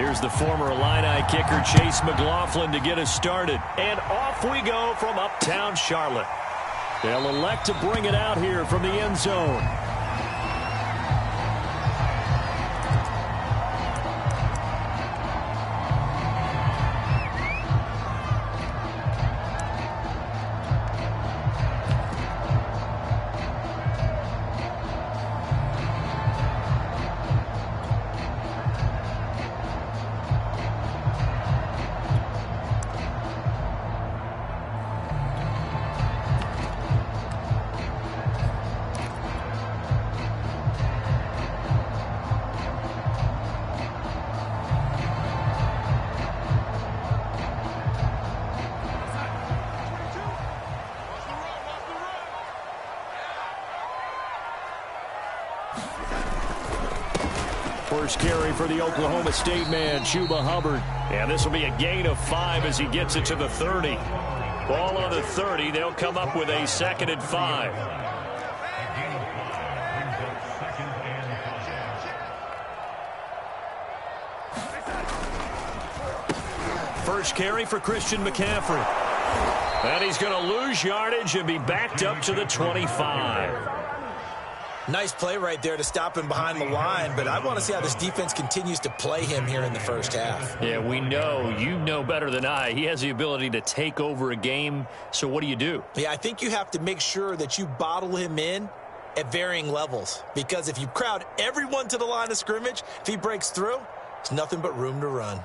Here's the former Illini kicker, Chase McLaughlin, to get us started. And off we go from uptown Charlotte. They'll elect to bring it out here from the end zone. First carry for the Oklahoma State man, Chuba Hubbard. And this will be a gain of 5 as he gets it to the 30. Ball on the 30. They'll come up with a 2nd and 5. First carry for Christian McCaffrey. And he's going to lose yardage and be backed up to the 25. Nice play right there to stop him behind the line, but I want to see how this defense continues to play him here in the first half. Yeah, we know. You know better than I. He has the ability to take over a game, so what do? Yeah, I think you have to make sure that you bottle him in at varying levels, because if you crowd everyone to the line of scrimmage, if he breaks through, there's nothing but room to run.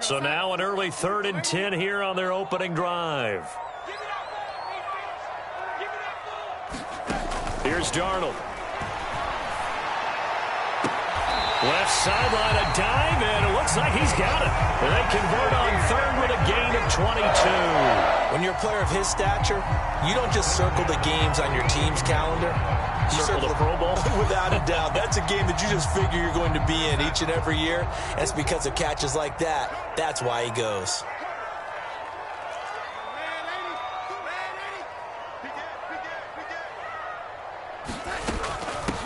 So now an early 3rd and 10 here on their opening drive. Here's Darnold. Left sideline, a dive, and it looks like he's got it. And they convert on 3rd with a gain of 22. When you're a player of his stature, you don't just circle the games on your team's calendar. You circle the Pro Bowl? Without a doubt. That's a game that you just figure you're going to be in each and every year. And it's because of catches like that. That's why he goes.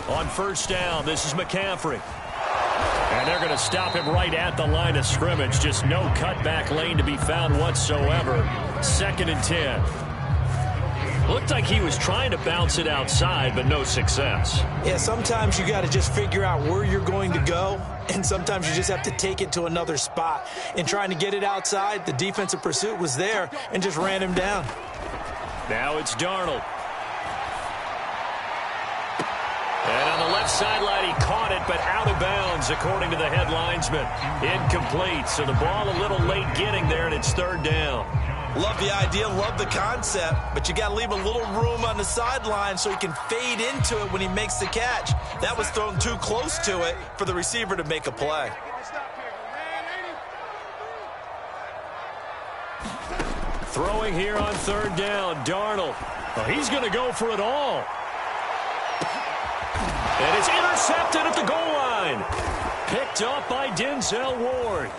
On first down, this is McCaffrey. And they're going to stop him right at the line of scrimmage. Just no cutback lane to be found whatsoever. 2nd and 10. Looked like he was trying to bounce it outside, but no success. Yeah, sometimes you got to just figure out where you're going to go, and sometimes you just have to take it to another spot. In trying to get it outside, the defensive pursuit was there and just ran him down. Now it's Darnold. And on the left sideline, he caught it, but out of bounds, according to the head linesman. Incomplete, so the ball a little late getting there, and it's 3rd down. Love the idea, love the concept, but you got to leave a little room on the sideline so he can fade into it when he makes the catch. That was thrown too close to it for the receiver to make a play. Throwing here on 3rd down, Darnold. Oh, he's going to go for it all. And it's intercepted at the goal line. Picked up by Denzel Ward.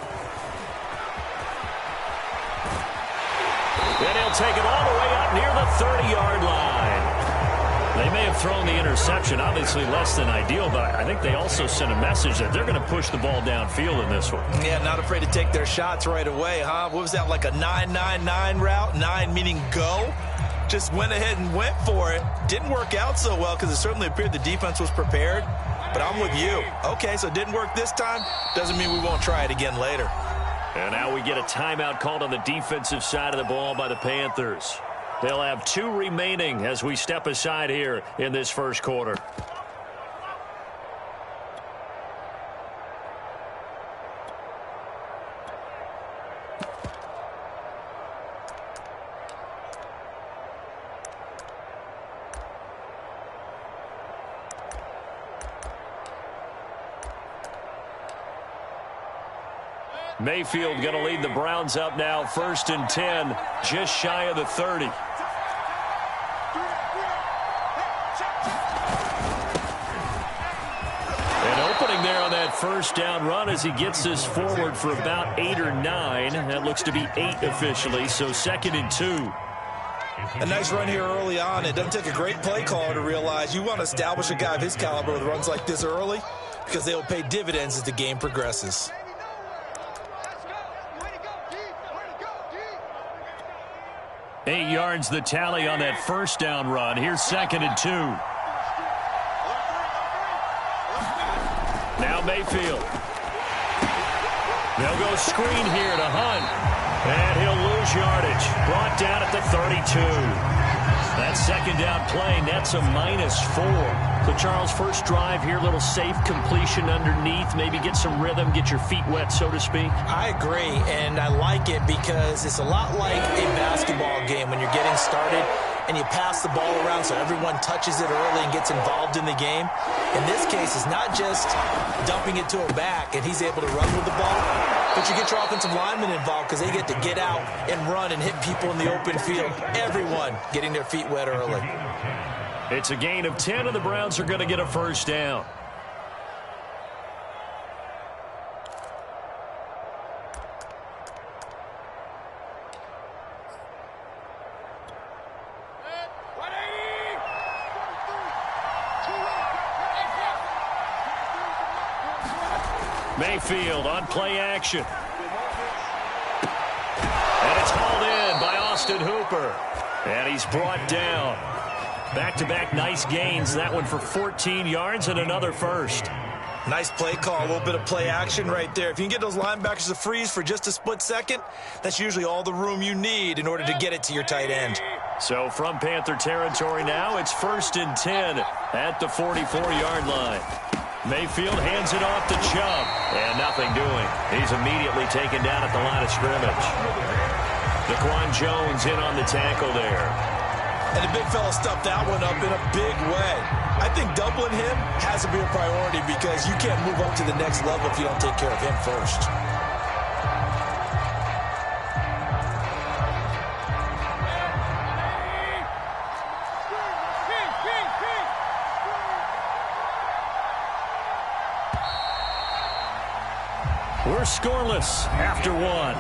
And he'll take it all the way up near the 30-yard line. They may have thrown the interception, obviously less than ideal, but I think they also sent a message that they're going to push the ball downfield in this one. Yeah, not afraid to take their shots right away, huh? What was that, like a 9-9-9 route? 9 meaning go? Just went ahead and went for it. Didn't work out so well because it certainly appeared the defense was prepared. But I'm with you. Okay, so it didn't work this time. Doesn't mean we won't try it again later. And now we get a timeout called on the defensive side of the ball by the Panthers. They'll have 2 remaining as we step aside here in this first quarter. Mayfield going to lead the Browns up now, 1st and 10, just shy of the 30. And footing there on that first down run as he gets this forward for about 8 or 9. That looks to be 8 officially, so 2nd and 2. A nice run here early on. It doesn't take a great play caller to realize you want to establish a guy of his caliber with runs like this early because they will pay dividends as the game progresses. Eight yards the tally on that first down run. Here's 2nd and 2. Now Mayfield. They'll go screen here to Hunt. And he'll lose yardage. Brought down at the 32. That second down play, that's a -4. So, Charles, first drive here, little safe completion underneath. Maybe get some rhythm, get your feet wet, so to speak. I agree, and I like it because it's a lot like a basketball game when you're getting started and you pass the ball around so everyone touches it early and gets involved in the game. In this case, it's not just dumping it to a back and he's able to run with the ball, but you get your offensive linemen involved because they get to get out and run and hit people in the open field. Everyone getting their feet wet early. It's a gain of 10, and the Browns are going to get a first down. Mayfield on play action. And it's hauled in by Austin Hooper. And he's brought down. Back-to-back nice gains. That one for 14 yards and another first. Nice play call, a little bit of play action right there. If you can get those linebackers to freeze for just a split second, that's usually all the room you need in order to get it to your tight end. So from Panther territory now, it's 1st and 10 at the 44-yard line. Mayfield hands it off to Chubb, and nothing doing. He's immediately taken down at the line of scrimmage. Daquan Jones in on the tackle there. And the big fella stuffed that one up in a big way. I think doubling him has to be a priority because you can't move up to the next level if you don't take care of him first. We're scoreless after one.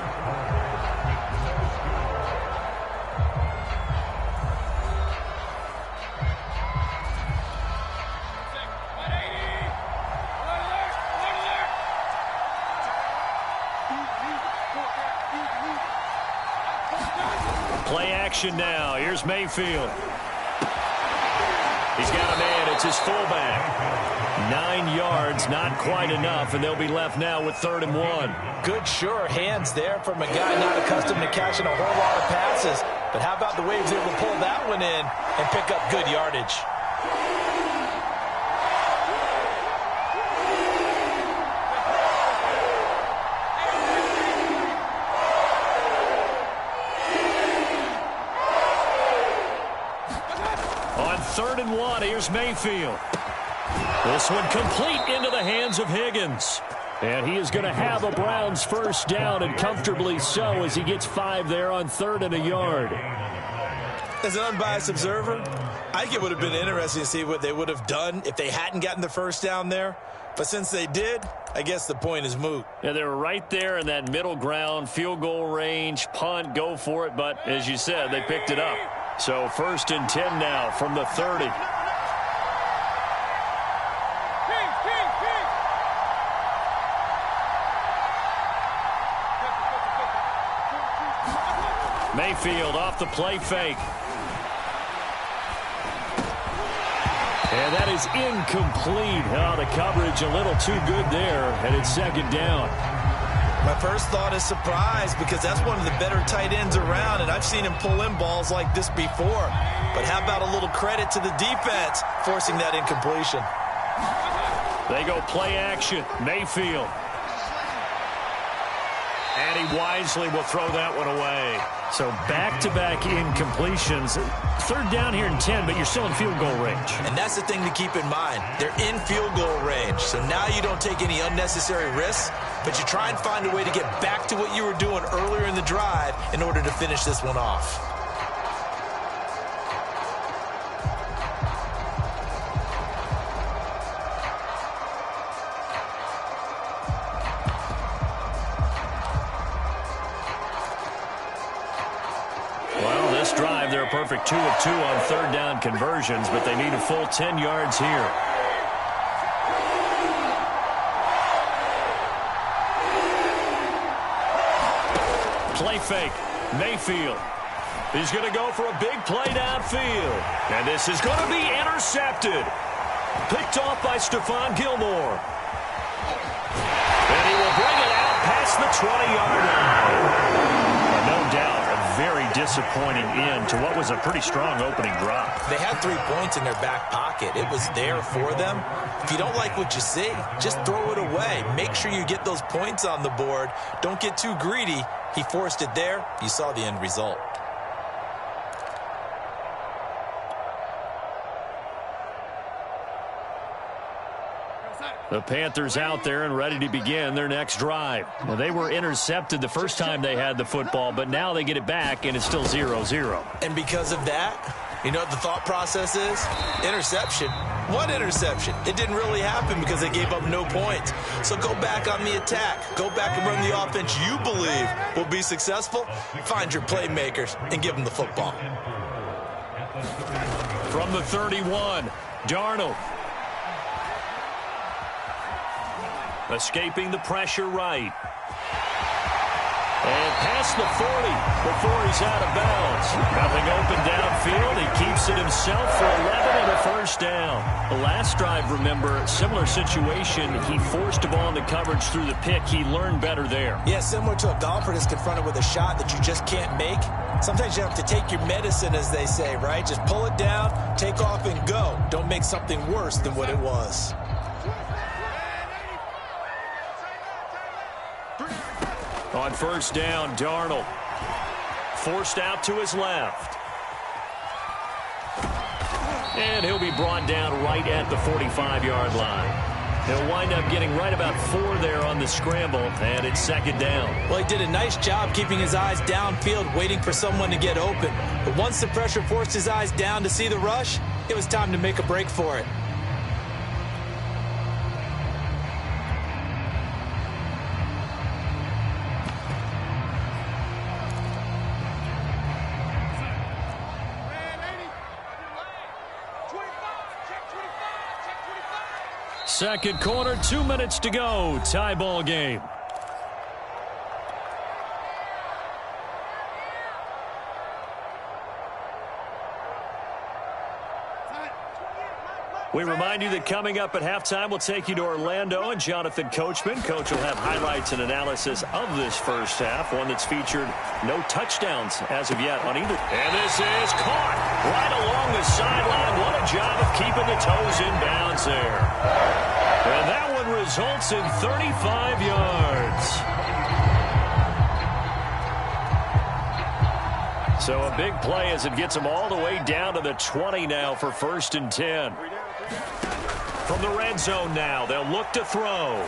Play action now. Here's Mayfield. He's got a man. It's his fullback. 9 yards, not quite enough, and they'll be left now with 3rd and 1. Good, sure hands there from a guy not accustomed to catching a whole lot of passes. But how about the way he was able to pull that one in and pick up good yardage? On 3rd and 1, here's Mayfield. This one complete into the hands of Higgins. And he is going to have a Browns first down, and comfortably so, as he gets 5 there on 3rd and a yard. As an unbiased observer, I think it would have been interesting to see what they would have done if they hadn't gotten the first down there. But since they did, I guess the point is moot. Yeah, they were right there in that middle ground, field goal range, punt, go for it. But as you said, they picked it up. So 1st and 10 now from the 30. Mayfield off the play fake. And that is incomplete. Oh, the coverage a little too good there, and it's 2nd down. My first thought is surprise because that's one of the better tight ends around, and I've seen him pull in balls like this before. But how about a little credit to the defense forcing that incompletion? They go play action. Mayfield. And he wisely will throw that one away. So back-to-back incompletions. 3rd down here in 10, but you're still in field goal range. And that's the thing to keep in mind. They're in field goal range. So now you don't take any unnecessary risks, but you try and find a way to get back to what you were doing earlier in the drive in order to finish this one off. perfect 2 of 2 on third down conversions, but they need a full 10 yards here. Play fake. Mayfield. He's going to go for a big play downfield. And this is going to be intercepted. Picked off by Stephon Gilmore. And he will bring it out past the 20-yard line. No doubt, a very disappointing end to what was a pretty strong opening drive. They had 3 points in their back pocket. It was there for them. If you don't like what you see, just throw it away. Make sure you get those points on the board. Don't get too greedy. He forced it there. You saw the end result. The Panthers out there and ready to begin their next drive. Well, they were intercepted the first time they had the football, but now they get it back, and it's still 0-0. And because of that, you know what the thought process is? Interception. What interception? It didn't really happen because they gave up no points. So go back on the attack. Go back and run the offense you believe will be successful. Find your playmakers and give them the football. From the 31, Darnold. Escaping the pressure right. And past the 40 before he's out of bounds. Nothing open downfield. He keeps it himself for 11 and a first down. The last drive, remember, similar situation. He forced a ball into coverage through the pick. He learned better there. Yeah, similar to a golfer that's confronted with a shot that you just can't make. Sometimes you have to take your medicine, as they say, right? Just pull it down, take off, and go. Don't make something worse than what it was. On first down, Darnold forced out to his left. And he'll be brought down right at the 45-yard line. He'll wind up getting right about 4 there on the scramble, and it's second down. Well, he did a nice job keeping his eyes downfield, waiting for someone to get open. But once the pressure forced his eyes down to see the rush, it was time to make a break for it. Second quarter, 2 minutes to go. Tie ball game. We remind you that coming up at halftime, we'll take you to Orlando and Jonathan Coachman. Coach will have highlights and analysis of this first half, one that's featured no touchdowns as of yet on either. And this is caught right along the sideline. What a job of keeping the toes in bounds there. And that one results in 35 yards. So a big play as it gets them all the way down to the 20 now for first and 10. From the red zone now, they'll look to throw.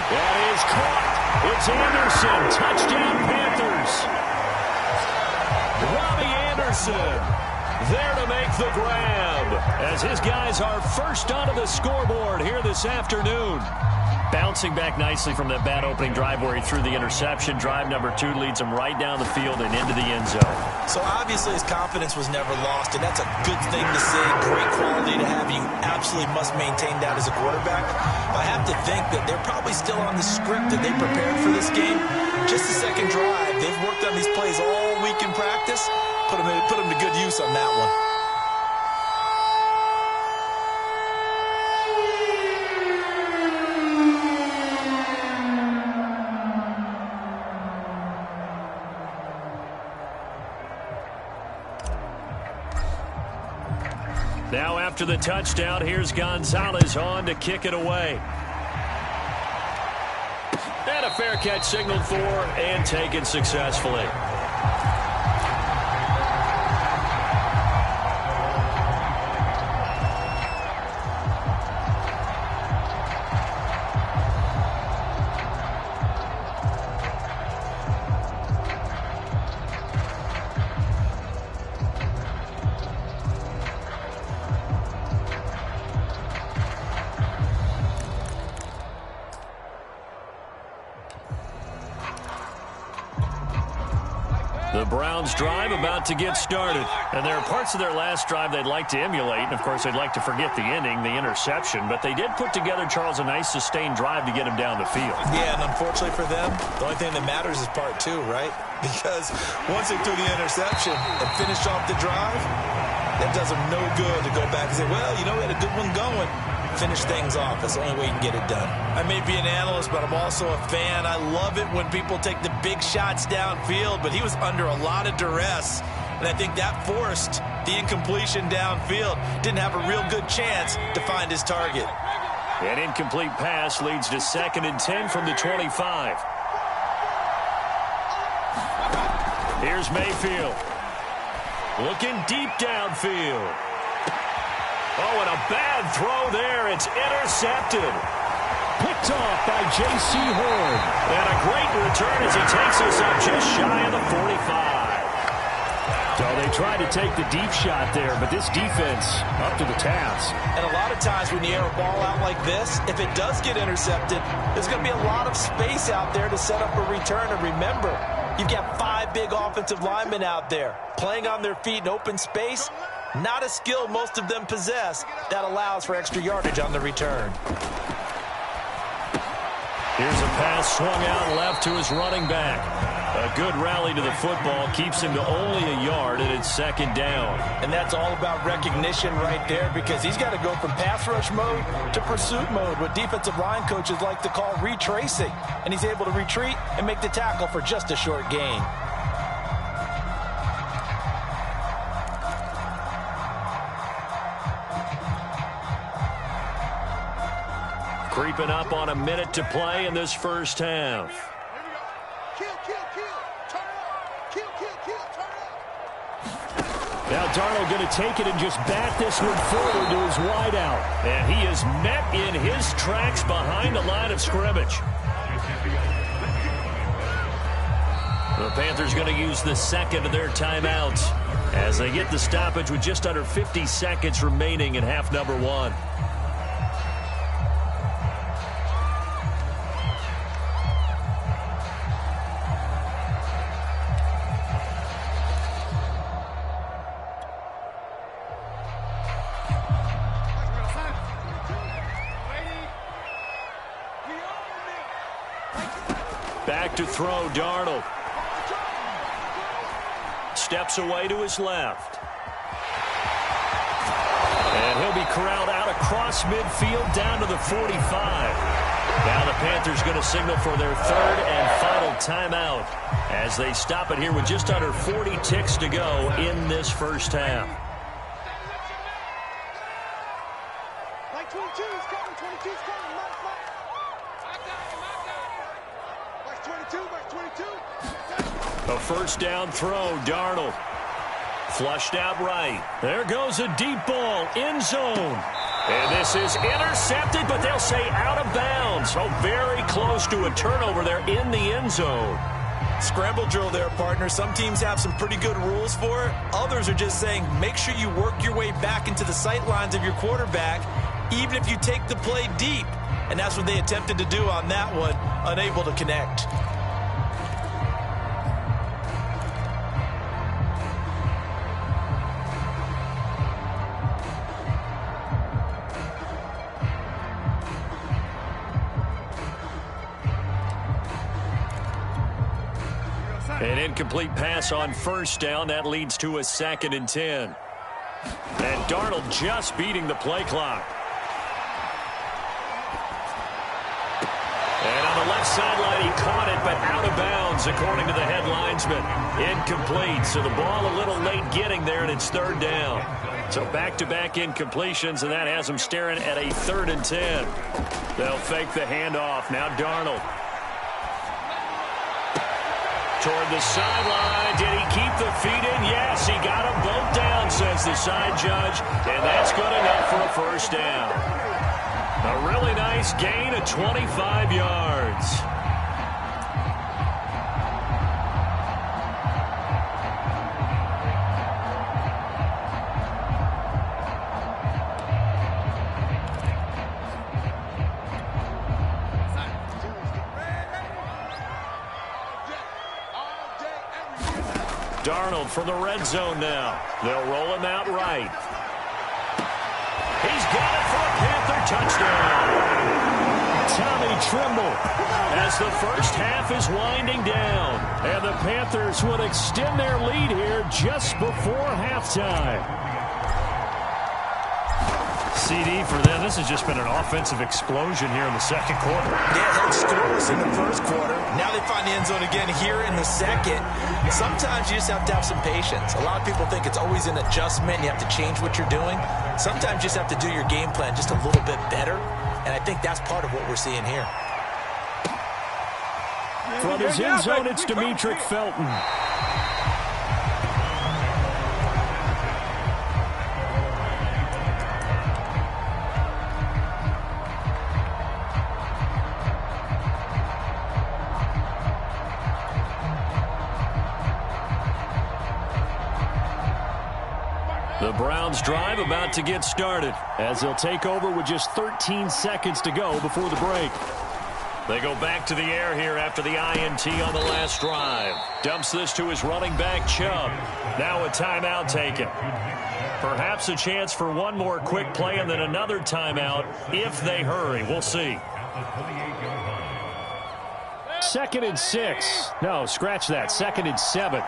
That is caught. It's Anderson. Touchdown, Panthers. Robbie Anderson there to make the grab as his guys are first onto the scoreboard here this afternoon. Bouncing back nicely from that bad opening drive where he threw the interception. Drive number 2 leads him right down the field and into the end zone. So obviously his confidence was never lost, and that's a good thing to see. Great quality to have. You absolutely must maintain that as a quarterback. I have to think that they're probably still on the script that they prepared for this game. Just the second drive. They've worked on these plays all week in practice. Put them to good use on that one. Now after the touchdown, here's Gonzalez on to kick it away. And a fair catch signaled for and taken successfully. Browns drive about to get started. And there are parts of their last drive they'd like to emulate. And, of course, they'd like to forget the ending, the interception. But they did put together, Charles, a nice sustained drive to get him down the field. Yeah, and unfortunately for them, the only thing that matters is part two, right? Because once they threw the interception and finished off the drive, that does them no good to go back and say, well, you know, we had a good one going. Finish things off. That's the only way you can get it done. I may be an analyst, but I'm also a fan. I love it when people take the big shots downfield, but he was under a lot of duress, and I think that forced the incompletion downfield. Didn't have a real good chance to find his target. An incomplete pass leads to 2nd and 10 from the 25. Here's Mayfield. Looking deep downfield. Oh, and a bad throw there. It's intercepted. Picked off by J.C. Horn. And a great return as he takes us up just shy of the 45. So they tried to take the deep shot there, but this defense up to the task. And a lot of times when you air a ball out like this, if it does get intercepted, there's going to be a lot of space out there to set up a return. And remember, you've got 5 big offensive linemen out there playing on their feet in open space. Not a skill most of them possess that allows for extra yardage on the return. Here's a pass swung out left to his running back. A good rally to the football keeps him to only a yard, and it's 2nd down. And that's all about recognition right there, because he's got to go from pass rush mode to pursuit mode, what defensive line coaches like to call retracing. And he's able to retreat and make the tackle for just a short gain. Creeping up on a minute to play in this first half. Now Darnold going to take it and just bat this one forward to his wideout. And he is met in his tracks behind the line of scrimmage. The Panthers going to use the 2nd of their timeouts as they get the stoppage with just under 50 seconds remaining in half number 1. Back to throw, Darnold. Steps away to his left. And he'll be corralled out across midfield down to the 45. Now the Panthers going to signal for their 3rd and final timeout as they stop it here with just under 40 ticks to go in this first half. Like 22 is coming, 22 is coming. A first down throw, Darnold. Flushed out right. There goes a deep ball, end zone. And this is intercepted, but they'll say out of bounds. So very close to a turnover there in the end zone. Scramble drill there, partner. Some teams have some pretty good rules for it. Others are just saying make sure you work your way back into the sight lines of your quarterback, even if you take the play deep. And that's what they attempted to do on that one, unable to connect. An incomplete pass on first down. That leads to a 2nd and 10. And Darnold just beating the play clock. And on the left sideline, he caught it, but out of bounds, according to the head linesman. Incomplete, so the ball a little late getting there, and it's 3rd down. So back-to-back incompletions, and that has them staring at a 3rd and 10. They'll fake the handoff. Now Darnold. Toward the sideline. Did he keep the feet in? Yes, he got them both down, says the side judge. And that's good enough for a first down. A really nice gain of 25 yards. Darnold from the red zone now. They'll roll him out right. He's got it for a Panther touchdown. Tommy Tremble as the first half is winding down. And the Panthers would extend their lead here just before halftime. CD for them. This has just been an offensive explosion here in the second quarter. Yeah, had scoreless in the first quarter. Now they find the end zone again here in the second. Sometimes you just have to have some patience. A lot of people think it's always an adjustment. You have to change what you're doing. Sometimes you just have to do your game plan just a little bit better. And I think that's part of what we're seeing here. From his end zone, it's Demetric Felton. The Browns drive about to get started as they'll take over with just 13 seconds to go before the break. They go back to the air here after the INT on the last drive. Dumps this to his running back, Chubb. Now a timeout taken. Perhaps a chance for one more quick play and then another timeout if they hurry. We'll see. 2nd and 6. No, scratch that. 2nd and 7.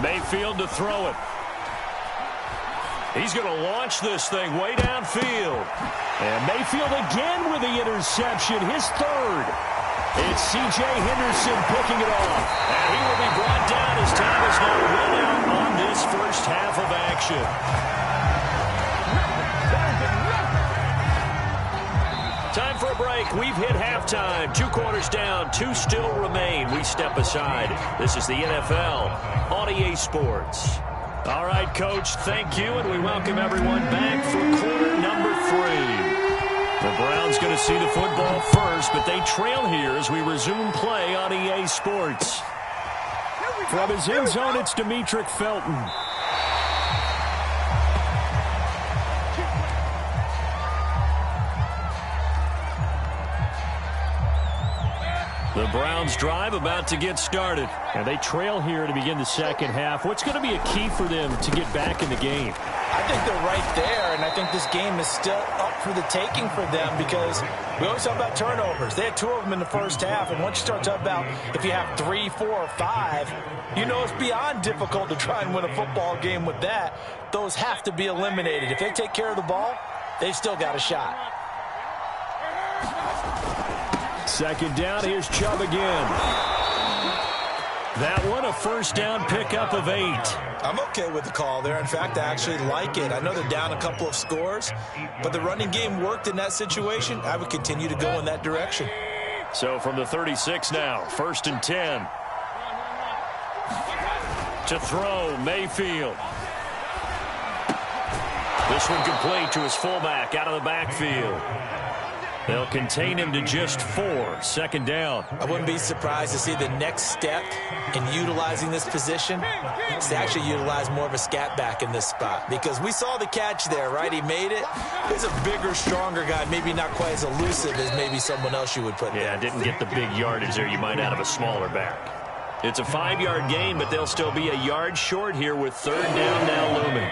Mayfield to throw it. He's going to launch this thing way downfield. And Mayfield again with the interception, his third. It's C.J. Henderson picking it off. And he will be brought down as time is now run out on this first half of action. Time for a break. We've hit halftime. 2 quarters down. 2 still remain. We step aside. This is the NFL on EA Sports. All right, Coach, thank you, and we welcome everyone back for quarter number 3. The Browns going to see the football first, but they trail here as we resume play on EA Sports. From his end zone, it's Demetric Felton. The Browns drive about to get started. And they trail here to begin the second half. What's going to be a key for them to get back in the game? I think they're right there, and I think this game is still up for the taking for them because we always talk about turnovers. They had 2 of them in the first half, and once you start talking about if you have 3, 4, or 5, you know it's beyond difficult to try and win a football game with that. Those have to be eliminated. If they take care of the ball, they've still got a shot. 2nd down, here's Chubb again. That one, a first down pickup of 8. I'm okay with the call there. In fact, I actually like it. I know they're down a couple of scores, but the running game worked in that situation. I would continue to go in that direction. So from the 36 now, 1st and 10. To throw, Mayfield. This one complete to his fullback out of the backfield. They'll contain him to just 4. 2nd down. I wouldn't be surprised to see the next step in utilizing this position is to actually utilize more of a scat back in this spot because we saw the catch there, right? He made it. He's a bigger, stronger guy, maybe not quite as elusive as maybe someone else you would put there. Yeah, didn't get the big yardage there you might out of a smaller back. It's a 5-yard gain, but they'll still be a yard short here with 3rd down now looming.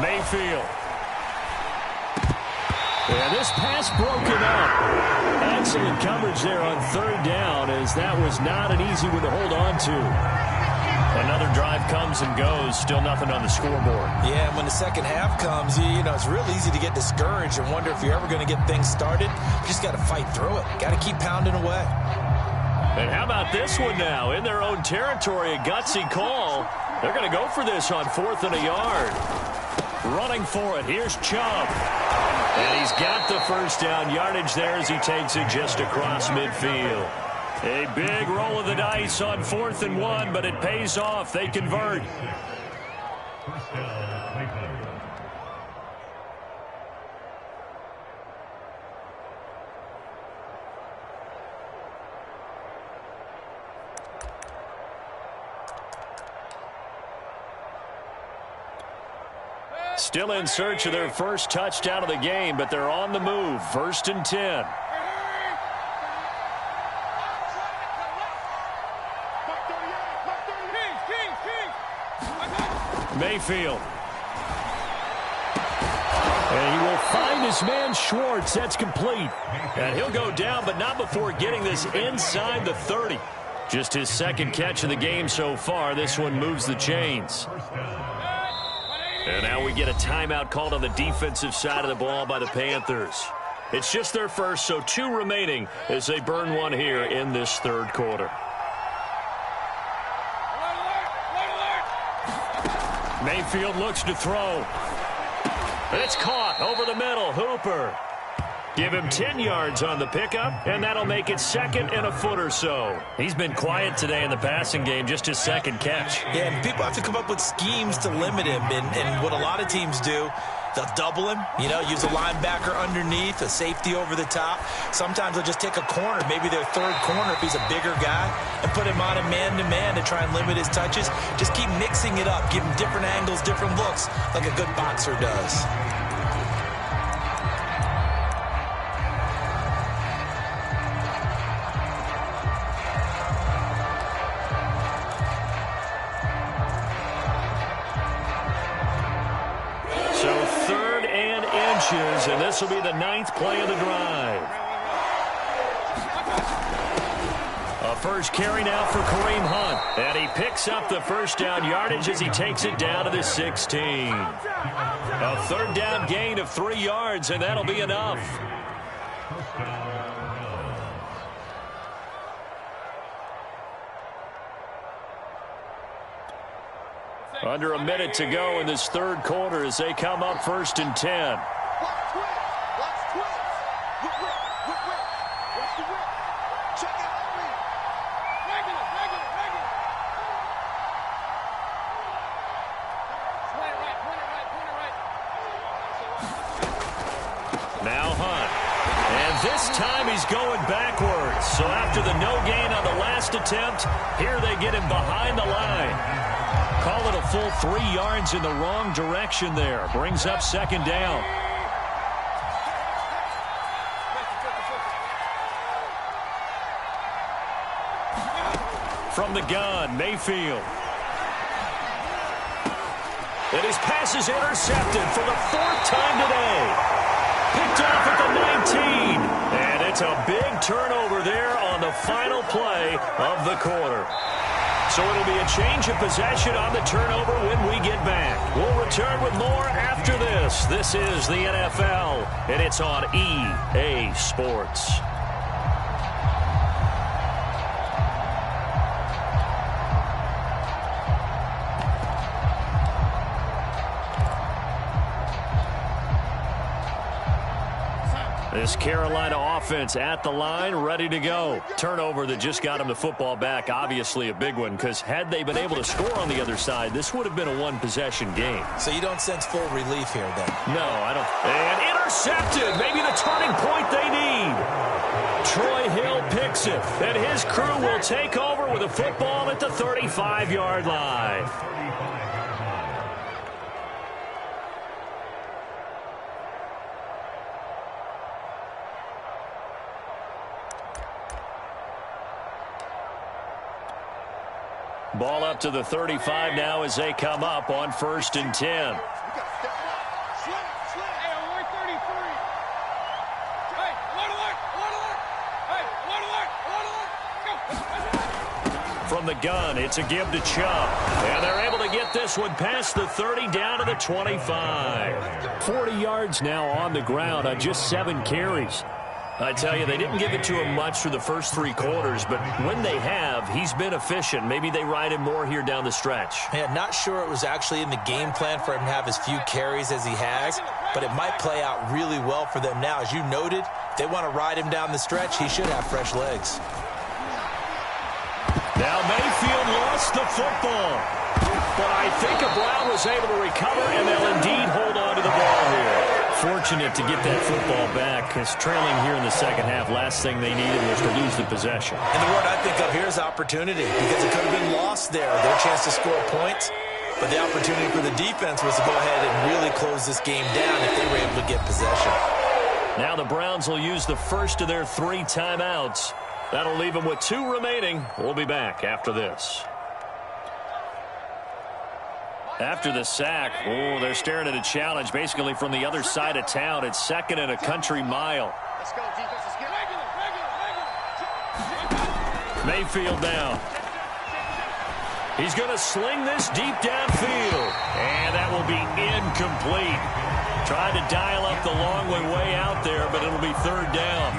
Mayfield. And this pass broken up. Excellent coverage there on 3rd down as that was not an easy one to hold on to. Another drive comes and goes. Still nothing on the scoreboard. Yeah, and when the second half comes, you know, it's real easy to get discouraged and wonder if you're ever going to get things started. You just got to fight through it. Got to keep pounding away. And how about this one now? In their own territory, a gutsy call. They're going to go for this on 4th and a yard. Running for it. Here's Chubb. And he's got the first down yardage there as he takes it just across midfield. A big roll of the dice on 4th and 1, but it pays off. They convert. Still in search of their first touchdown of the game, but they're on the move. 1st and 10. Mayfield. And he will find his man Schwartz. That's complete. And he'll go down, but not before getting this inside the 30. Just his second catch of the game so far. This one moves the chains. And now we get a timeout called on the defensive side of the ball by the Panthers. It's just their first, so 2 remaining as they burn one here in this third quarter. Mayfield looks to throw. And it's caught over the middle. Hooper. Give him 10 yards on the pickup, and that'll make it 2nd and a foot or so. He's been quiet today in the passing game, just his second catch. Yeah, and people have to come up with schemes to limit him, and what a lot of teams do, they'll double him, use a linebacker underneath, a safety over the top. Sometimes they'll just take a corner, maybe their third corner if he's a bigger guy, and put him on a man-to-man to try and limit his touches. Just keep mixing it up, give him different angles, different looks, like a good boxer does. And this will be the 9th play of the drive. A first carry now for Kareem Hunt. And he picks up the first down yardage as he takes it down to the 16. A 3rd down gain of 3 yards, and that'll be enough. Under a minute to go in this third quarter as they come up 1st and 10. Now Hunt. And this time he's going backwards. So after the no gain on the last attempt, here they get him behind the line. Call it a full 3 yards in the wrong direction there. Brings up 2nd down. From the gun, Mayfield. And his pass is intercepted for the 4th time today. Picked off at the 19. And it's a big turnover there on the final play of the quarter. So it'll be a change of possession on the turnover when we get back. We'll return with more after this. This is the NFL, and it's on EA Sports. This Carolina offense at the line, ready to go. Turnover that just got him the football back, obviously a big one, because had they been able to score on the other side, this would have been a one-possession game. So you don't sense full relief here, then? No, I don't. And intercepted, maybe the turning point they need. Troy Hill picks it, and his crew will take over with a football at the 35-yard line. Ball up to the 35 now as they come up on 1st and 10. From the gun, it's a give to Chubb. And they're able to get this one past the 30 down to the 25. 40 yards now on the ground on just 7 carries. I tell you, they didn't give it to him much through the first 3 quarters, but when they have, he's been efficient. Maybe they ride him more here down the stretch. Yeah, not sure it was actually in the game plan for him to have as few carries as he has, but it might play out really well for them now. As you noted, if they want to ride him down the stretch, he should have fresh legs. Now Mayfield lost the football, but I think Brown was able to recover, and they'll indeed hold on to the ball here. Fortunate to get that football back, because trailing here in the second half, last thing they needed was to lose the possession. And the word I think of here is opportunity, because it could have been lost there. Their chance to score points. But the opportunity for the defense was to go ahead and really close this game down if they were able to get possession. Now the Browns will use the first of their 3 timeouts. That'll leave them with 2 remaining. We'll be back after this. After the sack, they're staring at a challenge basically from the other side of town. It's 2nd and a country mile. Let's go, defense. Let's get regular. Mayfield down. He's going to sling this deep downfield. And that will be incomplete. Trying to dial up the long way out there, but it'll be 3rd down.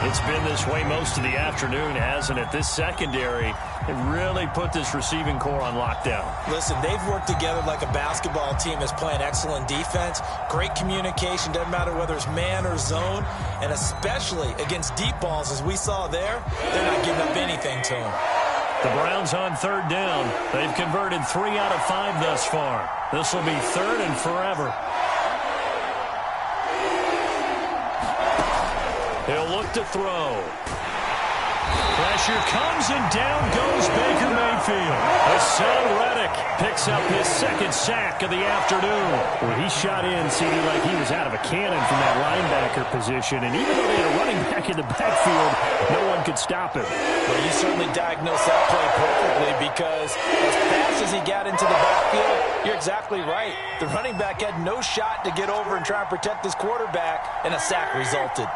It's been this way most of the afternoon, hasn't it? This secondary, it really put this receiving core on lockdown. Listen, they've worked together like a basketball team that's playing excellent defense. Great communication, doesn't matter whether it's man or zone. And especially against deep balls, as we saw there, they're not giving up anything to them. The Browns on 3rd down. They've converted 3 out of 5 thus far. This will be 3rd and forever. He'll look to throw. Pressure comes and down goes Baker Mayfield. Hassan Reddick picks up his 2nd sack of the afternoon. Well, he shot in, CD, like he was out of a cannon from that linebacker position. And even though they had a running back in the backfield, no one could stop him. Well, you certainly diagnosed that play perfectly because as fast as he got into the backfield, you're exactly right. The running back had no shot to get over and try and protect his quarterback, and a sack resulted.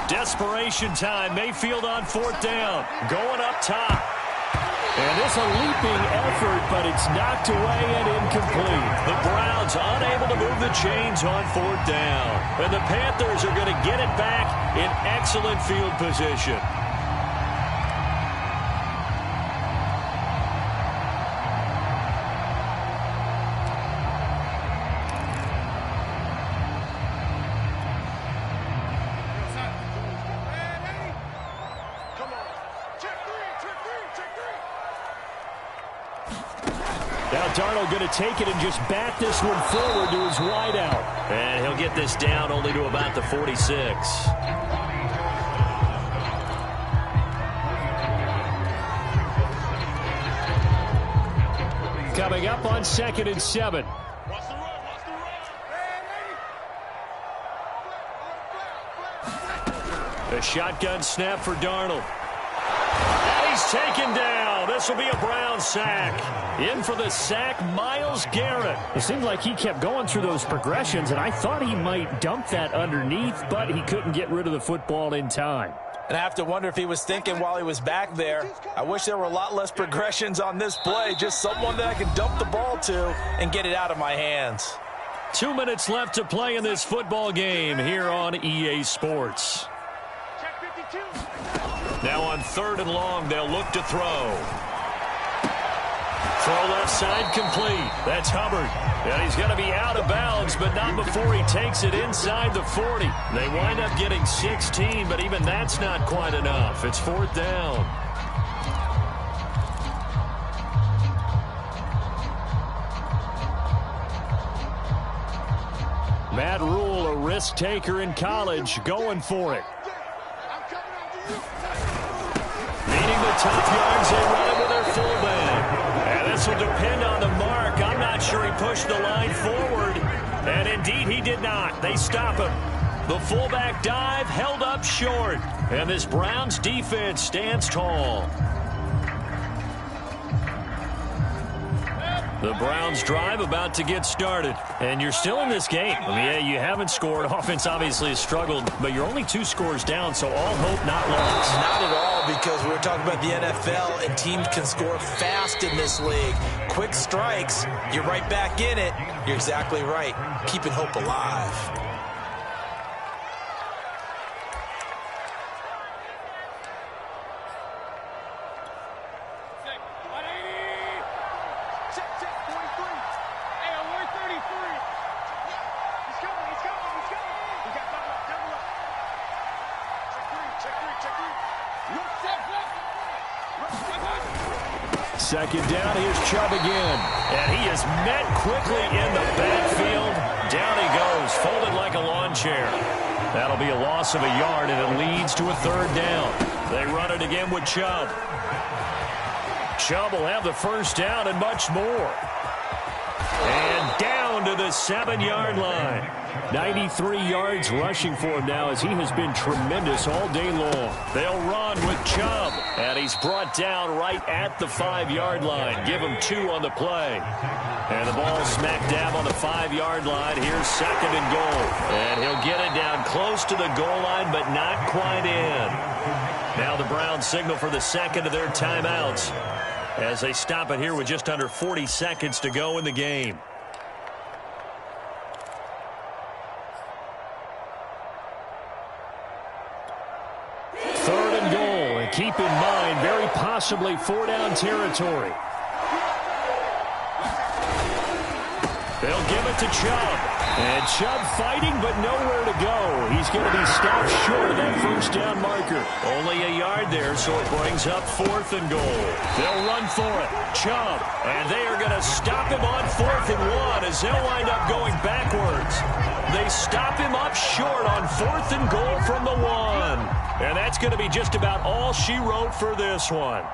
Desperation time. Mayfield on 4th down. Going up top. And it's a leaping effort, but it's knocked away and incomplete. The Browns unable to move the chains on 4th down. And the Panthers are going to get it back in excellent field position. Now Darnold going to take it and just bat this one forward to his wideout. And he'll get this down only to about the 46. Coming up on 2nd and 7. A shotgun snap for Darnold. And he's taken down. This will be a Brown sack. In for the sack, Myles Garrett. It seemed like he kept going through those progressions, and I thought he might dump that underneath, but he couldn't get rid of the football in time. And I have to wonder if he was thinking while he was back there, I wish there were a lot less progressions on this play, just someone that I could dump the ball to and get it out of my hands. 2 minutes left to play in this football game here on EA Sports. Now on 3rd and long, they'll look to throw. Throw left side complete. That's Hubbard. And he's going to be out of bounds, but not before he takes it inside the 40. They wind up getting 16, but even that's not quite enough. It's 4th down. Matt Rule, a risk taker in college, going for it. Needing the top yards, they run it with their fullback. And this will depend on the mark. I'm not sure he pushed the line forward. And indeed, he did not. They stop him. The fullback dive held up short. And this Browns defense stands tall. The Browns drive about to get started. And you're still in this game. I mean, yeah, you haven't scored. Offense obviously has struggled, but you're only 2 scores down, so all hope not lost. Not at all, because we're talking about the NFL, and teams can score fast in this league. Quick strikes, you're right back in it. You're exactly right. Keeping hope alive. Second down, here's Chubb again. And he is met quickly in the backfield. Down he goes, folded like a lawn chair. That'll be a loss of a yard, and it leads to a third down. They run it again with Chubb. Chubb will have the first down and much more. And down to the 7-yard line. 93 yards rushing for him now as he has been tremendous all day long. They'll run with Chubb, and he's brought down right at the 5-yard line. Give him 2 on the play. And the ball smack dab on the 5-yard line. Here's second and goal. And he'll get it down close to the goal line, but not quite in. Now the Browns signal for the second of their timeouts as they stop it here with just under 40 seconds to go in the game. Third and goal, and keep in mind, very possibly 4-down territory. They'll give it to Chubb. And Chubb fighting, but nowhere to go. He's going to be stopped short of that first down marker. Only a yard there, so it brings up 4th and goal. They'll run for it. Chubb. And they are going to stop him on 4th and 1 as they'll wind up going backwards. They stop him up short on 4th and goal from the 1. And that's going to be just about all she wrote for this one.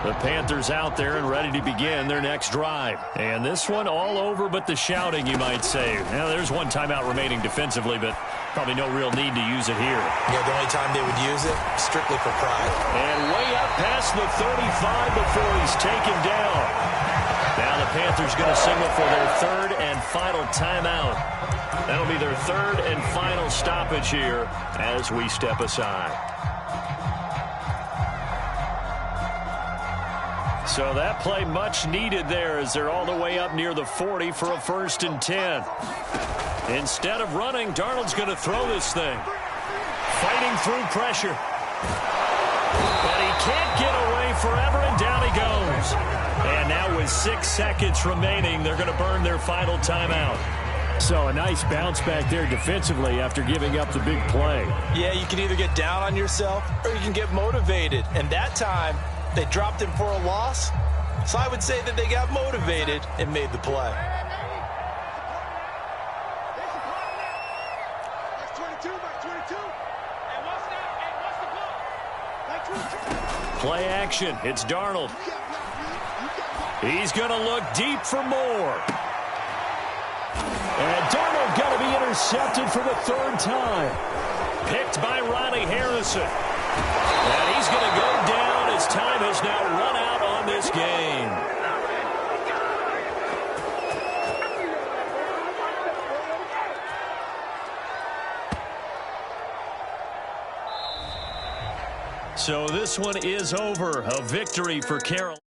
The Panthers out there and ready to begin their next drive. And this one all over but the shouting, you might say. Now, there's one timeout remaining defensively, but probably no real need to use it here. Yeah, the only time they would use it, strictly for pride. And way up past the 35 before he's taken down. Now the Panthers going to signal for their third and final timeout. That'll be their third and final stoppage here as we step aside. So that play much needed there as they're all the way up near the 40 for a 1st and 10. Instead of running, Darnold's going to throw this thing. Fighting through pressure. But he can't get away forever, and down he goes. And now with 6 seconds remaining, they're going to burn their final timeout. So a nice bounce back there defensively after giving up the big play. Yeah, you can either get down on yourself or you can get motivated. And that time, they dropped him for a loss. So I would say that they got motivated and made the play. Play action. It's Darnold. He's going to look deep for more. And Darnold going to be intercepted for the 3rd time. Picked by Ronnie Harrison. And he's going to go down as time has now run out on this game. So this one is over. A victory for Carolina.